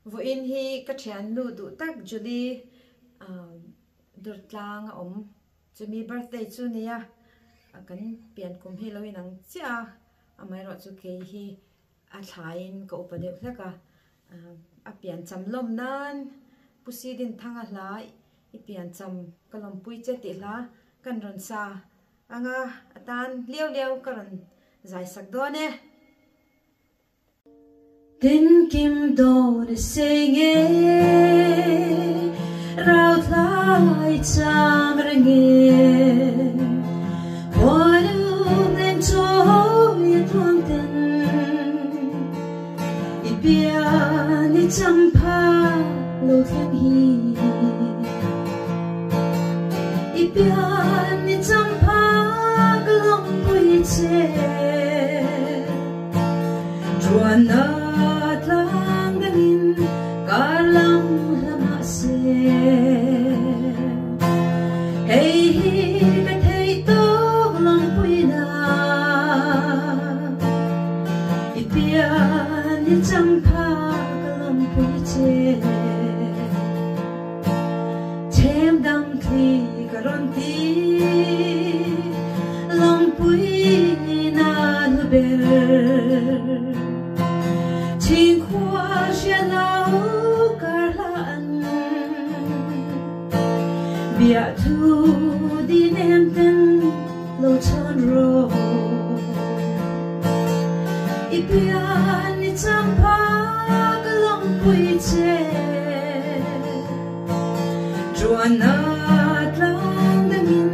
vô in hi ka thian lu du tak Julie dur tlang chu mi birthday chu nia kan pian kum hi loin ang chia amai ro chu ke hi a thlain ko upade hlaka a pian chamlom nan pusi din thanga hlai I pian cham kalom pui che ti hla kan ron sa anga atan leo karon zai sak do ne tin kim do de senge rau thlai cham renge wanu len cho ye tuang ten I pian ni champa lo thang hi I pian ni champa kalom pui che juana tlang dangin kalam lama se hey ka thei to long pui na I pian ni champa kalom pui che thêm đam thi karon ti long pui na nu ber chinh khoa xia lao kar lan bia thu di nem ten lo chon ro I pian ni champa kalong pui che juana tlang dangin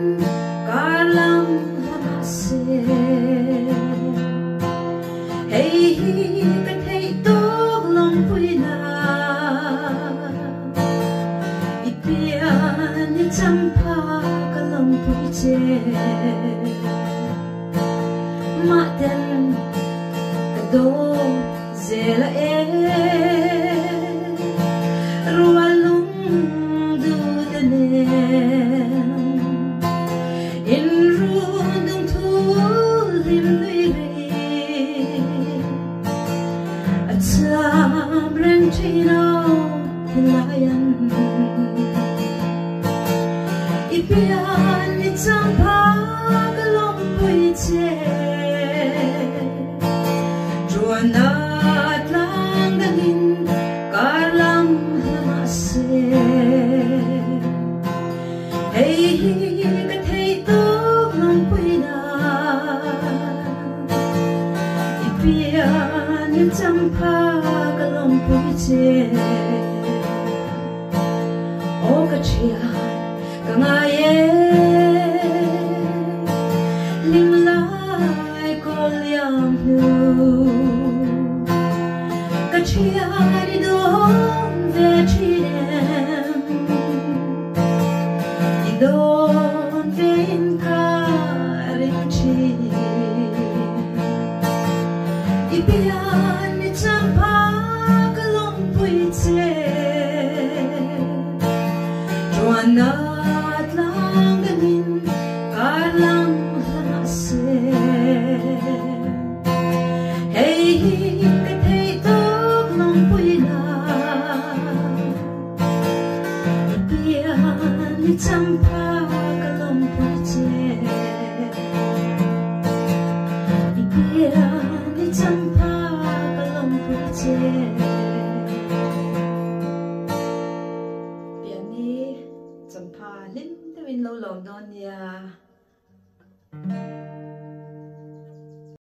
kalam lama se hey ka thei to long pui na I pian ni champa kalong pui che ma ten ka do zela rualung du in rundung thu lim lui a cham ren chino layan I pian ni champa kalom pui che juana tlang dangin kalam lama se hey ka thei to long pui na I pian ni champa kalom pui che o ka chia ka ngaye lim lai ko liam lu ka chia di dong ve chi dem I don vein karing chi I pian ni champa kalong pui che juana tlang dangin kalam lama se hey ka thei to long pui na I pian ni champa kalom pui che I pian ni champa kalom pui che pian ni champa lim tawin lo lo don ya